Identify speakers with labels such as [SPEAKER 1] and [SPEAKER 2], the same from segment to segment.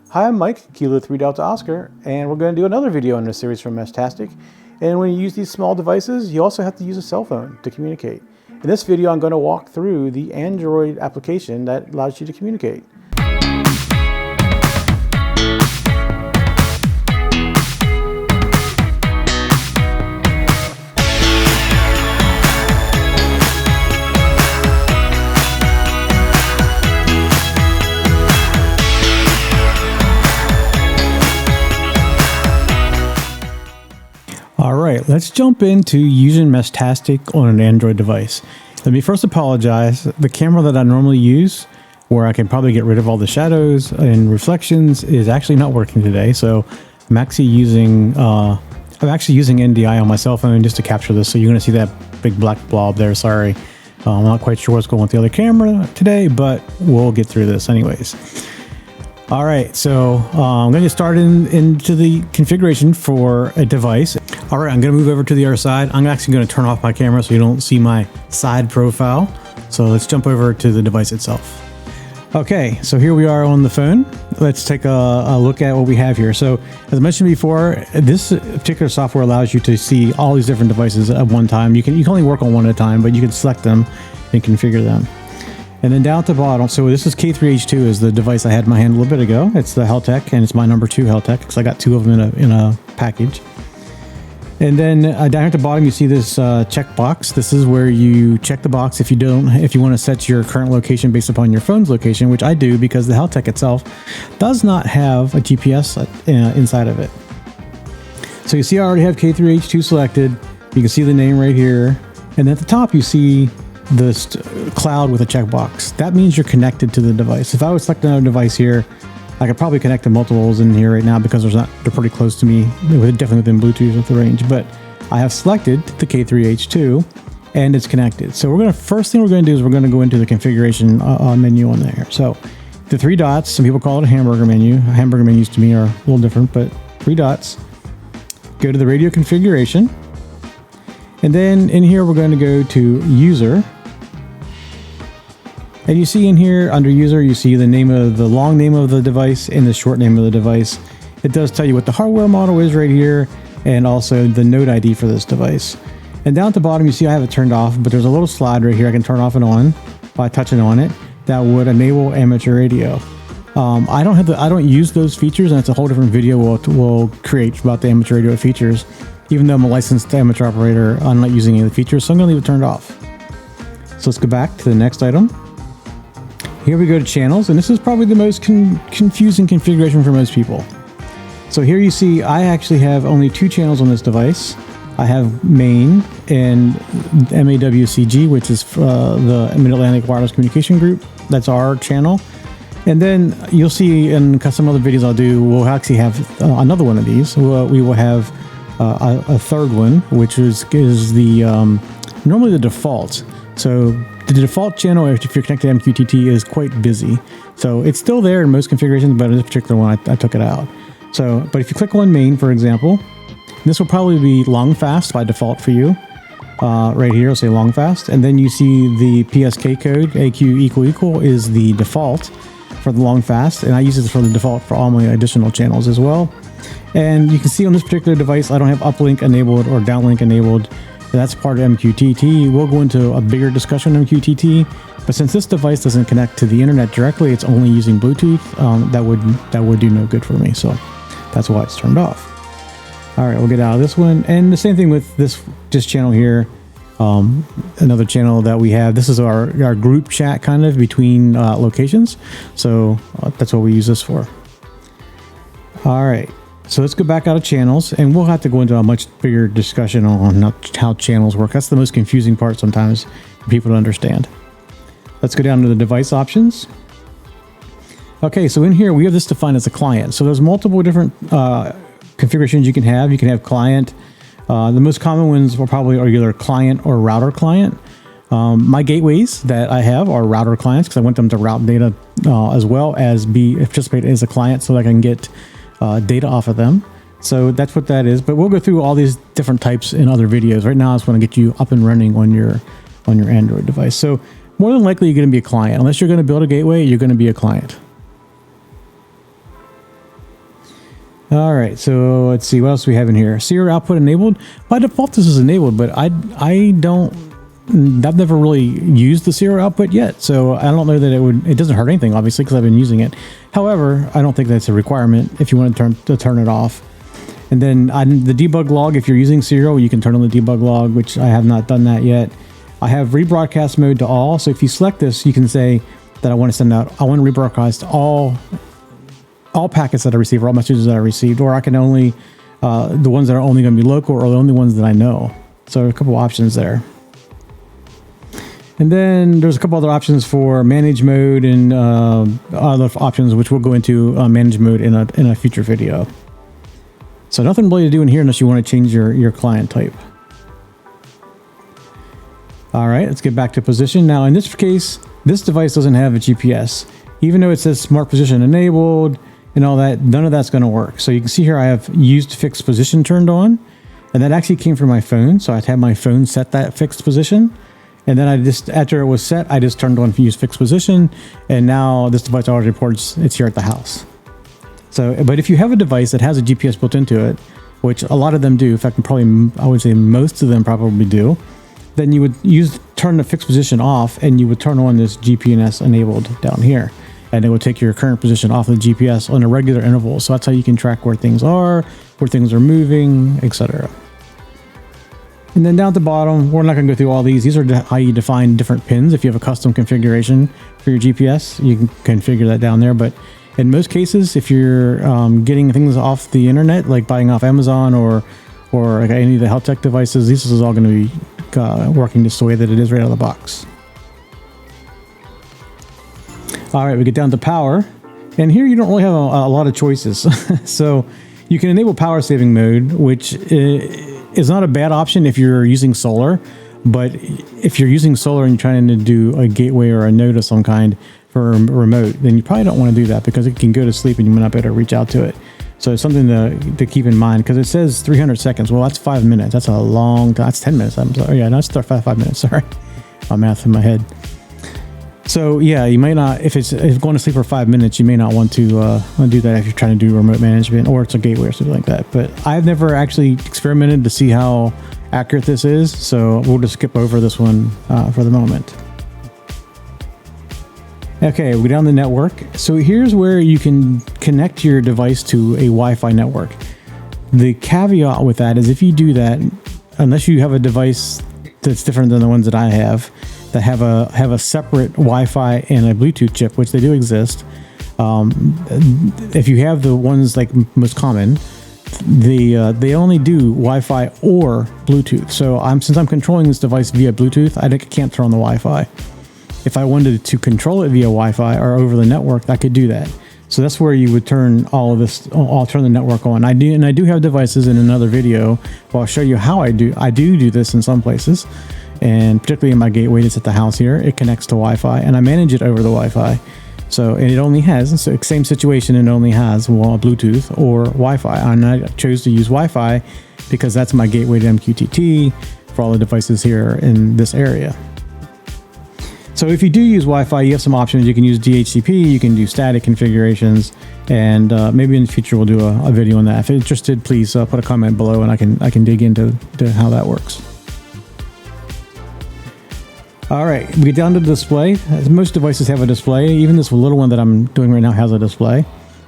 [SPEAKER 1] Hi, I'm Mike, Kilo 3 Delta Oscar, and we're going to do another video in this series from Meshtastic. And when you use these small devices, you also have to use a cell phone to communicate. In this video, I'm going to walk through the Android application that allows you to communicate. All right, let's jump into using Meshtastic on an Android device. Let me first apologize. The camera that I normally use, where I can probably get rid of all the shadows and reflections, is actually not working today. So I'm actually using NDI on my cell phone just to capture this. So you're going to see that big black blob there. Sorry, I'm not quite sure what's going on with the other camera today, but we'll get through this anyways. All right, so I'm going to start into the configuration for a device. All right, I'm going to move over to the other side. I'm actually going to turn off my camera so you don't see my side profile. So let's jump over to the device itself. Okay, so here we are on the phone. Let's take a look at what we have here. So as I mentioned before, this particular software allows you to see all these different devices at one time. You can only work on one at a time, but you can select them and configure them. And then down at the bottom, so this is K3H2 is the device I had in my hand a little bit ago. It's the Heltec, and it's my number 2 Heltec because I got 2 of them in a package. And then down at the bottom, you see this checkbox. This is where you check the box if you want to set your current location based upon your phone's location, which I do because the Heltec itself does not have a GPS inside of it. So you see I already have K3H2 selected. You can see the name right here. And at the top, you see this cloud with a checkbox. That means you're connected to the device. If I was selecting another device here, I could probably connect to multiples in here right now because they're pretty close to me. Definitely within Bluetooth with the range, but I have selected the K3H2 and it's connected. So first thing we're going to do is we're going to go into the configuration menu on there. So the 3 dots, some people call it a hamburger menu. Hamburger menus to me are a little different, but 3 dots. Go to the radio configuration. And then in here, we're going to go to user. And you see in here under user, you see the long name of the device and the short name of the device. It does tell you what the hardware model is right here and also the node ID for this device. And down at the bottom, you see I have it turned off, but there's a little slide right here. I can turn off and on by touching on it. That would enable amateur radio. I don't use those features, and it's a whole different video we'll create about the amateur radio features. Even though I'm a licensed amateur operator, I'm not using any of the features, so I'm going to leave it turned off. So let's go back to the next item. Here we go to channels, and this is probably the most confusing configuration for most people. So here you see I actually have only 2 channels on this device. I have main and MAWCG, which is the Mid-Atlantic Wireless Communication Group. That's our channel. And then you'll see in some other videos I'll do, we'll actually have another one of these. We will have a third one, which is normally the default. So the default channel, if you're connected to MQTT, is quite busy. So it's still there in most configurations, but in this particular one, I took it out. So, but if you click on main, for example, this will probably be long fast by default for you. Right here, it'll say long fast. And then you see the PSK code, AQ == is the default for the long fast. And I use this for the default for all my additional channels as well. And you can see on this particular device, I don't have uplink enabled or downlink enabled. That's part of MQTT. We'll go into a bigger discussion on MQTT, but since this device doesn't connect to the internet directly, it's only using Bluetooth. That would do no good for me. So that's why it's turned off. All right, we'll get out of this one. And the same thing with this channel here. Another channel that we have. This is our group chat kind of between locations. So that's what we use this for. All right. So let's go back out of channels, and we'll have to go into a much bigger discussion on how channels work. That's the most confusing part sometimes for people to understand. Let's go down to the device options. Okay, so in here we have this defined as a client. So there's multiple different configurations you can have. You can have client. The most common ones are either client or router client. My gateways that I have are router clients because I want them to route data as well as participate as a client so that I can get data off of them. So that's what that is. But we'll go through all these different types in other videos. Right now I just want to get you up and running on your Android device. So more than likely you're going to be a client. Unless you're going to build a gateway, you're going to be a client. All right, so let's see what else we have in here. Serial output enabled. By default, this is enabled, but I've never really used the serial output yet, so I don't know that it doesn't hurt anything, obviously, because I've been using it. However, I don't think that's a requirement if you want to turn it off. And then the debug log, if you're using serial, you can turn on the debug log, which I have not done that yet. I have rebroadcast mode to all, so if you select this, you can say that I want to rebroadcast all packets that I receive, or all messages that I received, or I can only the ones that are only going to be local, or the only ones that I know. So a couple options there. And then there's a couple other options for manage mode and other options, which we'll go into manage mode in a future video. So nothing really to do in here unless you want to change your client type. All right, let's get back to position. Now in this case, this device doesn't have a GPS. Even though it says smart position enabled and all that, none of that's going to work. So you can see here I have used fixed position turned on, and that actually came from my phone. So I had my phone set that fixed position. And then after it was set, I just turned on use fixed position, and now this device already reports it's here at the house. So, but if you have a device that has a GPS built into it, which a lot of them do, in fact, I would say most of them probably do, then you would turn the fixed position off, and you would turn on this GPS enabled down here, and it will take your current position off the GPS on a regular interval. So that's how you can track where things are moving, etc. And then down at the bottom, we're not going to go through all these. These are how you define different pins. If you have a custom configuration for your GPS, you can configure that down there. But in most cases, if you're getting things off the internet, like buying off Amazon or like any of the health tech devices, this is all going to be working just the way that it is right out of the box. All right, we get down to power. And here you don't really have a lot of choices. So you can enable power saving mode, which is not a bad option if you're using solar, but if you're using solar and you're trying to do a gateway or a node of some kind for a remote, then you probably don't want to do that because it can go to sleep and you might not be able to reach out to it. So it's something to keep in mind, because it says 300 seconds. Well, that's 5 minutes. That's a long time. That's 10 minutes. I'm sorry. Yeah, that's 5 minutes. Sorry. My math in my head. So yeah, you may not, if going to sleep for 5 minutes, you may not want to do that if you're trying to do remote management or it's a gateway or something like that. But I've never actually experimented to see how accurate this is, so we'll just skip over this one for the moment. Okay, we down the network. So here's where you can connect your device to a Wi-Fi network. The caveat with that is if you do that, unless you have a device that's different than the ones that I have, that have a separate Wi-Fi and a Bluetooth chip, which they do exist. If you have the ones like most common, they only do Wi-Fi or Bluetooth. So since I'm controlling this device via Bluetooth, I can't turn on the Wi-Fi. If I wanted to control it via Wi-Fi or over the network, I could do that. So that's where you would turn all of this. I'll turn the network on. I do have devices in another video where I'll show you how I do this in some places. And particularly in my gateway that's at the house here, it connects to Wi-Fi, and I manage it over the Wi-Fi. So, and it only has, so same situation, it only has Bluetooth or Wi-Fi. And I chose to use Wi-Fi because that's my gateway to MQTT for all the devices here in this area. So if you do use Wi-Fi, you have some options. You can use DHCP, you can do static configurations, and maybe in the future we'll do a video on that. If you're interested, please put a comment below, and I can dig into how that works. All right, we get down to the display. Most devices have a display. Even this little one that I'm doing right now has a display.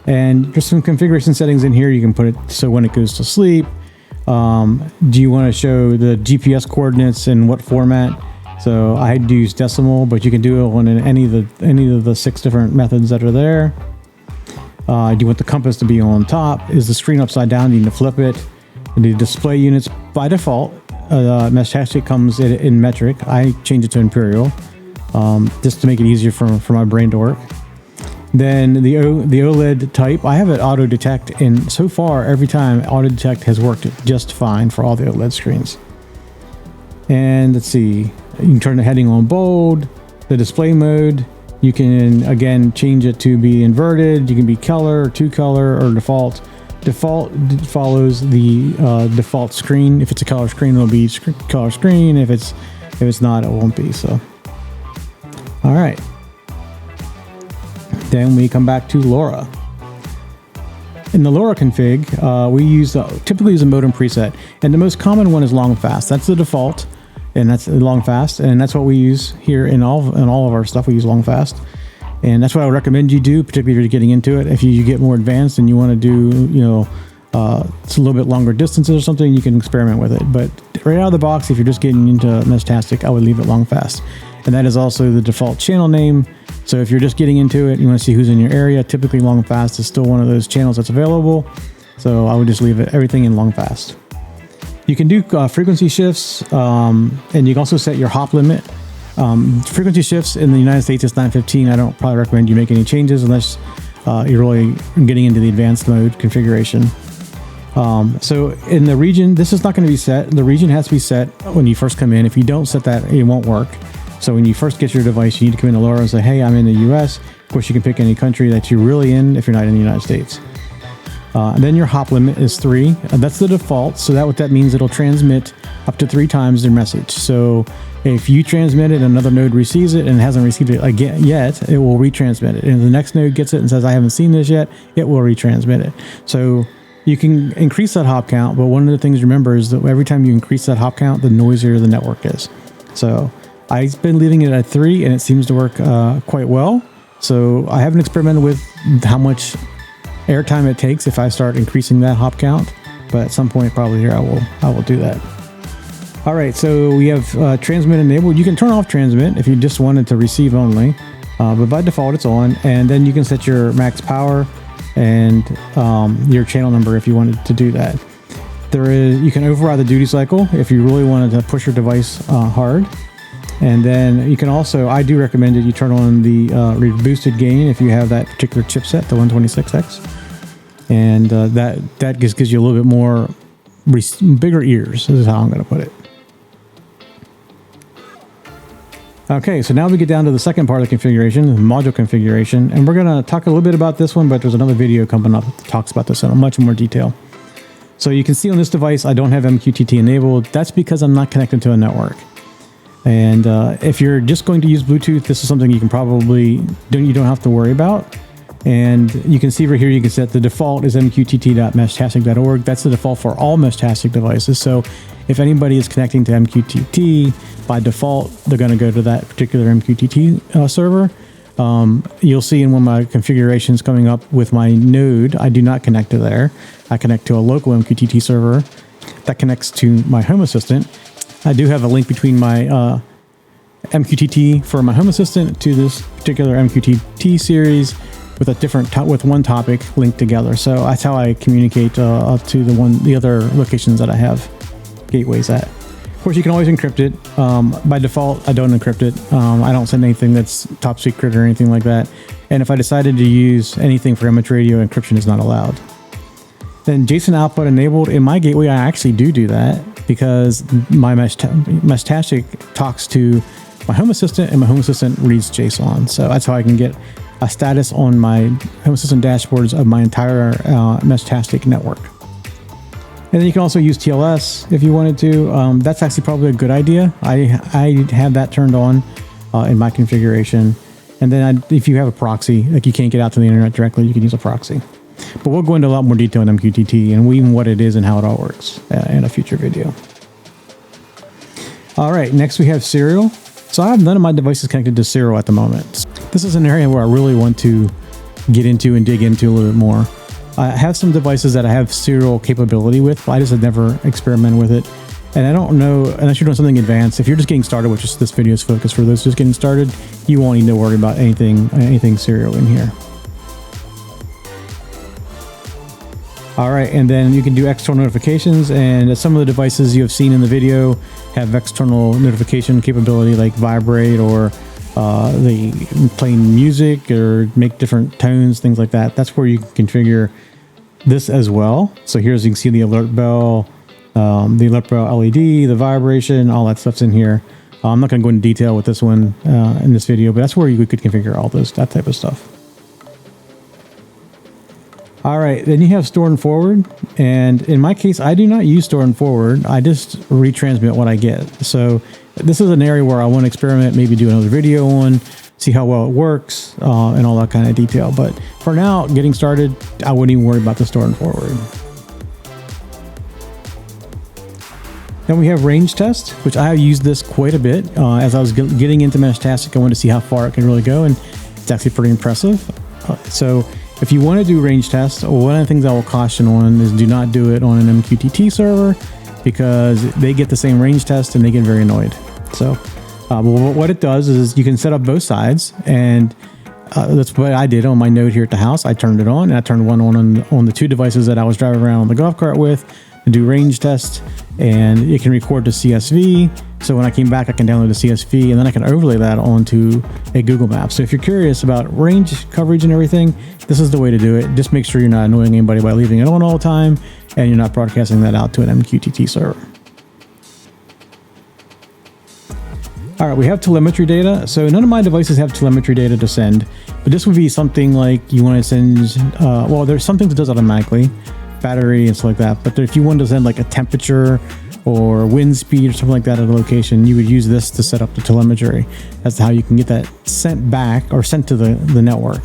[SPEAKER 1] And there's some configuration settings in here. You can put it so when it goes to sleep. Do you want to show the GPS coordinates in what format? So I had to use decimal, but you can do it on any of the 6 different methods that are there. Do you want the compass to be on top? Is the screen upside down? Do you need to flip it? The display units by default. Meshtastic comes in metric. I change it to imperial just to make it easier for my brain to work. Then the OLED type, I have it auto detect, and so far every time auto detect has worked just fine for all the OLED screens. And let's see, you can turn the heading on bold. The display mode, you can again change it to be inverted. You can be color, 2-color, or default. Default follows the default screen. If it's a color screen, it'll be color screen. If it's not, it won't be. So, all right. Then we come back to LoRa. In the LoRa config, we typically use a modem preset, and the most common one is long fast. That's the default, and that's long fast, and that's what we use here in all of our stuff. We use long fast, and that's what I would recommend you do, particularly if you're getting into it. If you get more advanced and you want to do, it's a little bit longer distances or something, you can experiment with it. But right out of the box, if you're just getting into Meshtastic, I would leave it long fast, and that is also the default channel name. So if you're just getting into it, you want to see who's in your area, typically long fast is still one of those channels that's available. So I would just leave everything in long fast. You can do frequency shifts, and you can also set your hop limit. Frequency shifts in the United States is 915. I don't probably recommend you make any changes unless you're really getting into the advanced mode configuration. So in the region, this is not going to be set. The region has to be set when you first come in. If you don't set that, it won't work. So when you first get your device, you need to come into LoRa and say, hey, I'm in the US. Of course, you can pick any country that you're really in if you're not in the United States. And then your hop limit is 3. That's the default. So what that means, it'll transmit up to 3 times their message. So if you transmit it and another node receives it and hasn't received it again yet, it will retransmit it. And if the next node gets it and says, I haven't seen this yet, it will retransmit it. So you can increase that hop count, but one of the things to remember is that every time you increase that hop count, the noisier the network is. So I've been leaving it at 3, and it seems to work quite well. So I haven't experimented with how much airtime it takes if I start increasing that hop count, but at some point probably here I will do that. All right, so we have transmit enabled. You can turn off transmit if you just wanted to receive only, but by default it's on. And then you can set your max power and your channel number if you wanted to do that. You can override the duty cycle if you really wanted to push your device hard. And then you can also, I do recommend that you turn on the boosted gain if you have that particular chipset, the 126X. And that just gives you a little bit more, bigger ears. This is how I'm going to put it. Okay, so now we get down to the second part of the configuration, the module configuration. And we're going to talk a little bit about this one, but there's another video coming up that talks about this in much more detail. So you can see on this device, I don't have MQTT enabled. That's because I'm not connected to a network. And if you're just going to use Bluetooth, this is something you can probably you don't have to worry about. And you can see right here, you can set the default is mqtt.meshtastic.org. That's the default for all Meshtastic devices. So if anybody is connecting to MQTT, by default, they're going to go to that particular MQTT server. You'll see in one of my configurations coming up with my node, I do not connect to there. I connect to a local MQTT server that connects to my Home Assistant. I do have a link between my MQTT for my Home Assistant to this particular MQTT series with with one topic linked together. So that's how I communicate up to the other locations that I have gateways at. Of course, you can always encrypt it. By default, I don't encrypt it. I don't send anything that's top secret or anything like that. And if I decided to use anything for image radio, encryption is not allowed. Then JSON output enabled. In my gateway, I actually do that because my Meshtastic talks to my Home Assistant and my Home Assistant reads JSON. So that's how I can get a status on my Home Assistant dashboards of my entire Meshtastic network. And then you can also use TLS if you wanted to. That's actually probably a good idea. I have that turned on in my configuration. And then if you have a proxy, like you can't get out to the internet directly, you can use a proxy. But we'll go into a lot more detail on MQTT and even what it is and how it all works in a future video. All right, next we have serial. So I have none of my devices connected to serial at the moment. This is an area where I really want to get into and dig into a little bit more. I have some devices that I have serial capability with, but I just have never experimented with it. And I don't know, unless you're doing something advanced, if you're just getting started, which is this video is focused for those just getting started, you won't need to worry about anything serial in here. All right, and then you can do external notifications, and some of the devices you have seen in the video have external notification capability like vibrate or they play music or make different tones, things like that. That's where you can configure this as well. So here's, you can see the alert bell LED, the vibration, all that stuff's in here. I'm not going to go into detail with this one in this video, but that's where you could configure all that type of stuff. All right, then you have store and forward. And in my case, I do not use store and forward. I just retransmit what I get. So this is an area where I want to experiment, maybe do another video on. see how well it works, and all that kind of detail. But for now, getting started, I wouldn't even worry about the storing forward. Then we have range test, which I have used this quite a bit. As I was getting into Meshtastic, I wanted to see how far it can really go, and it's actually pretty impressive. So if you want to do range test, one of the things I will caution on is do not do it on an MQTT server, because they get the same range test and they get very annoyed. So what it does is you can set up both sides, and that's what I did on my node here at the house. I turned it on, and I turned one on the two devices that I was driving around on the golf cart with to do range test, and it can record to CSV. So when I came back, I can download the CSV, and then I can overlay that onto a Google map. So if you're curious about range coverage and everything, this is the way to do it. Just make sure you're not annoying anybody by leaving it on all the time, and you're not broadcasting that out to an MQTT server. All right, we have telemetry data. So none of my devices have telemetry data to send, but this would be something like you want to send, well, there's something that does automatically, battery and stuff like that. But if you wanted to send like a temperature or wind speed or something like that at a location, you would use this to set up the telemetry. That's how you can get that sent back or sent to the network.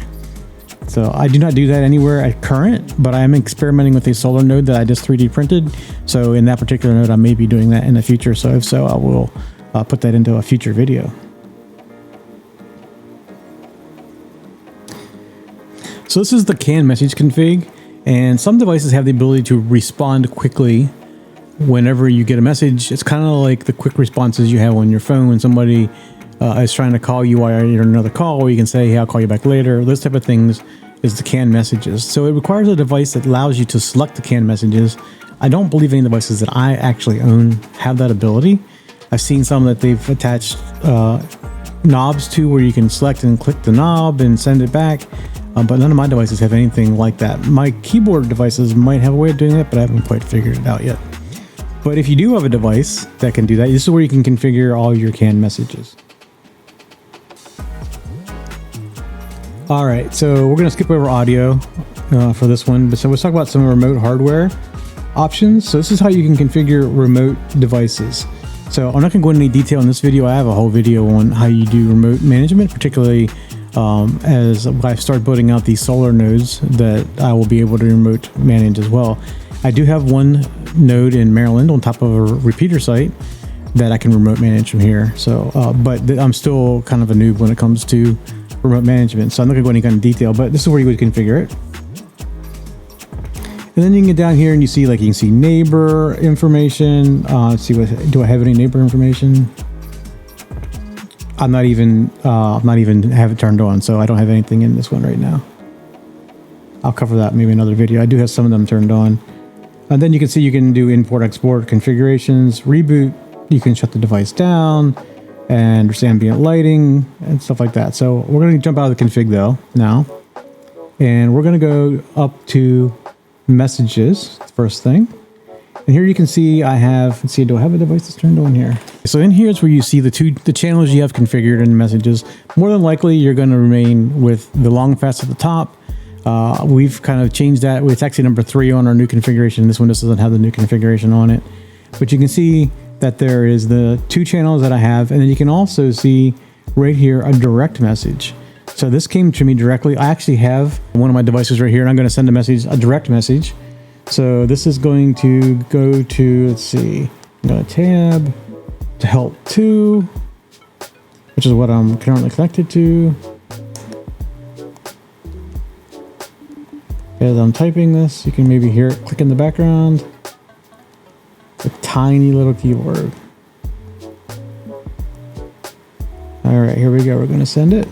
[SPEAKER 1] So I do not do that anywhere at current, but I am experimenting with a solar node that I just 3D printed. So in that particular node, I may be doing that in the future. So if so, I will put that into a future video. So this is the CAN message config, and some devices have the ability to respond quickly whenever you get a message. It's kind of like the quick responses you have on your phone when somebody is trying to call you while you're in another call, or you can say, hey, I'll call you back later. Those type of things is the CAN messages. So it requires a device that allows you to select the CAN messages. I don't believe any devices that I actually own have that ability. I've seen some that they've attached knobs to where you can select and click the knob and send it back, but none of my devices have anything like that. My keyboard devices might have a way of doing that, but I haven't quite figured it out yet. But if you do have a device that can do that, this is where you can configure all your CAN messages. All right, so we're going to skip over audio for this one, but so let's talk about some remote hardware options. So this is how you can configure remote devices. So I'm not going to go into any detail in this video. I have a whole video on how you do remote management, particularly as I start building out these solar nodes that I will be able to remote manage as well. I do have one node in Maryland on top of a repeater site that I can remote manage from here. So, but I'm still kind of a noob when it comes to remote management. So I'm not going to go into any kind of detail, but this is where you would configure it. And then you can get down here and you see, like, you can see neighbor information. Let's see, do I have any neighbor information? I'm not even have it turned on, so I don't have anything in this one right now. I'll cover that maybe another video. I do have some of them turned on. And then you can see you can do import, export configurations, reboot. You can shut the device down, and there's ambient lighting and stuff like that. So we're going to jump out of the config though now, and we're going to go up to messages first thing. And here you can see I have, let's see, do I have a device that's turned on here? So in here is where you see the channels you have configured in messages. More than likely, you're going to remain with the long fast at the top. We've kind of changed that. It's actually number 3 on our new configuration. This one just doesn't have the new configuration on it. But you can see that there is the 2 channels that I have. And then you can also see right here a direct message. So this came to me directly. I actually have one of my devices right here, and I'm going to send a direct message. So this is going to go to, let's see, I'm going to tab to help 2, which is what I'm currently connected to. As I'm typing this, you can maybe hear it click in the background. It's a tiny little keyboard. All right, here we go. We're going to send it.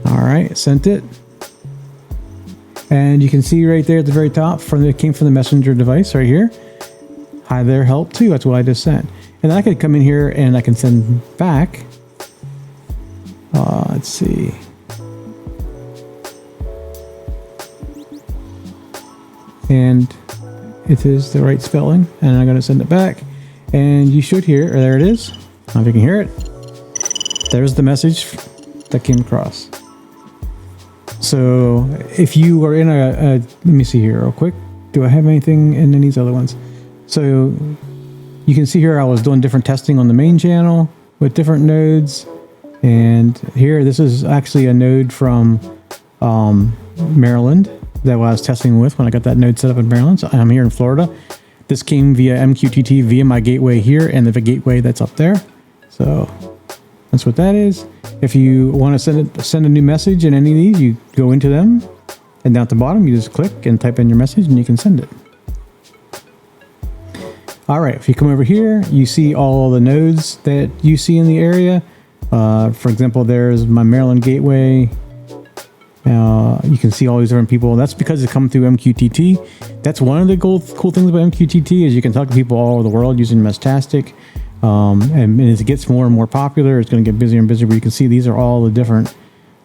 [SPEAKER 1] All right, sent it. And you can see right there at the very top, it came from the messenger device right here. Hi there, help 2. That's what I just sent. And then I could come in here and I can send back. Let's see. And it is the right spelling. And I'm going to send it back. And you should hear, or there it is. I don't know if you can hear it. There's the message that came across. So if you are in let me see here real quick. Do I have anything in any of these other ones? So you can see here I was doing different testing on the main channel. with different nodes. And here, this is actually a node from Maryland that I was testing with when I got that node set up in Maryland. So I'm here in Florida. This came via MQTT via my gateway here and the gateway that's up there. So that's what that is. If you want to send a new message in any of these, you go into them, and down at the bottom, you just click and type in your message and you can send it. All right, if you come over here, you see all the nodes that you see in the area. For example, there's my Maryland gateway. You can see all these different people. That's because it comes through MQTT. That's one of the cool things about MQTT is you can talk to people all over the world using Meshtastic. And as it gets more and more popular, it's going to get busier and busier. But you can see these are all the different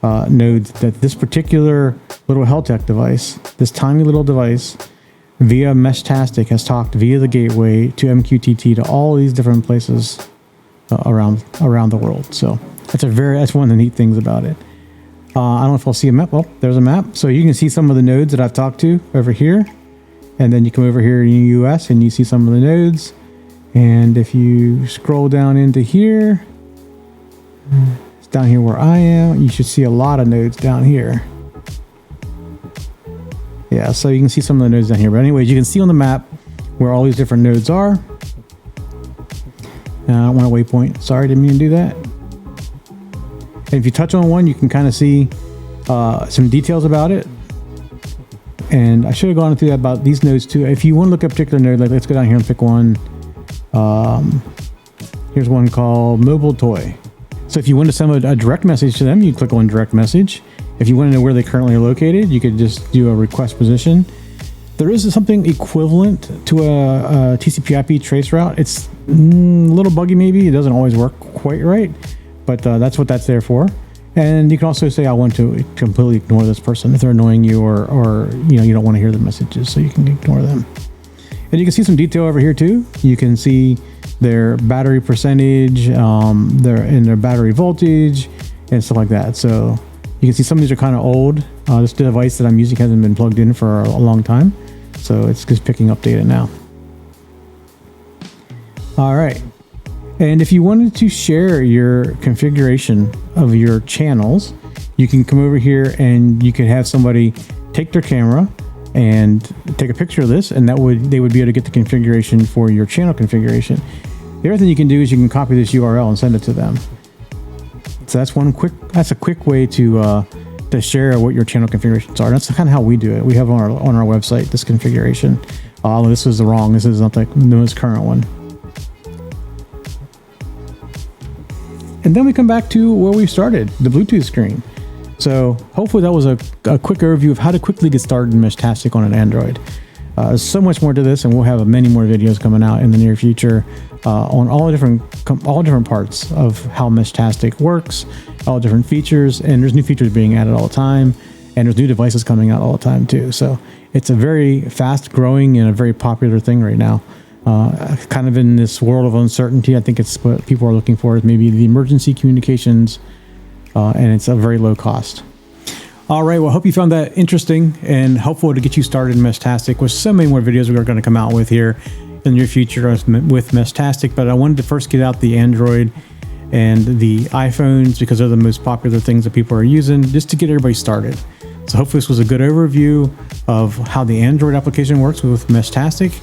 [SPEAKER 1] nodes that this particular little Heltec device, this tiny little device, via Meshtastic has talked via the gateway to MQTT to all these different places around the world. So that's one of the neat things about it. I don't know if I'll see a map. Well, there's a map. So you can see some of the nodes that I've talked to over here. And then you come over here in the US and you see some of the nodes. And if you scroll down into here, it's down here where I am, you should see a lot of nodes down here. Yeah, so you can see some of the nodes down here. But anyways, you can see on the map where all these different nodes are. I don't want a waypoint. Sorry, didn't mean to do that. And if you touch on one, you can kind of see some details about it. And I should have gone through that about these nodes too. If you want to look at a particular node, like let's go down here and pick one. Here's one called Mobile Toy. So if you want to send a direct message to them, you click on direct message. If you want to know where they currently are located, you could just do a request position. There is something equivalent to a TCP/IP trace route. It's a little buggy maybe. It doesn't always work quite right, but that's what that's there for. And you can also say, I want to completely ignore this person if they're annoying you or you don't want to hear the messages, so you can ignore them. And you can see some detail over here too. You can see their battery percentage, their battery voltage, and stuff like that. So you can see some of these are kind of old. This device that I'm using hasn't been plugged in for a long time, so it's just picking up data now. All right. And if you wanted to share your configuration of your channels, you can come over here and you can have somebody take their camera and take a picture of this, and they would be able to get the configuration for your channel configuration. The other thing you can do is you can copy this URL and send it to them. So that's a quick way to share what your channel configurations are. That's kind of how we do it. We have on our website this configuration. This is wrong. This is not the most current one. And then we come back to where we started, the Bluetooth screen. So hopefully that was a quick overview of how to quickly get started in Meshtastic on an Android. There's so much more to this, and we'll have many more videos coming out in the near future on all different parts of how Meshtastic works, all different features, and there's new features being added all the time, and there's new devices coming out all the time too. So it's a very fast growing and a very popular thing right now. Kind of in this world of uncertainty, I think it's what people are looking for is maybe the emergency communications, and it's a very low cost. All right, well, I hope you found that interesting and helpful to get you started in Meshtastic, with so many more videos we are going to come out with here in the near future with Meshtastic. But I wanted to first get out the Android and the iPhones because they're the most popular things that people are using, just to get everybody started. So hopefully this was a good overview of how the Android application works with Meshtastic.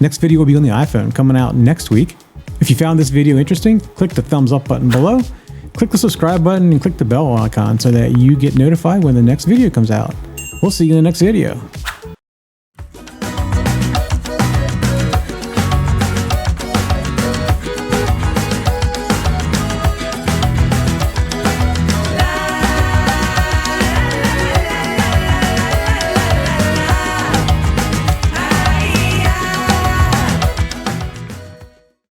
[SPEAKER 1] Next video will be on the iPhone, coming out next week. If you found this video interesting, click the thumbs up button below, click the subscribe button, and click the bell icon so that you get notified when the next video comes out. We'll see you in the next video.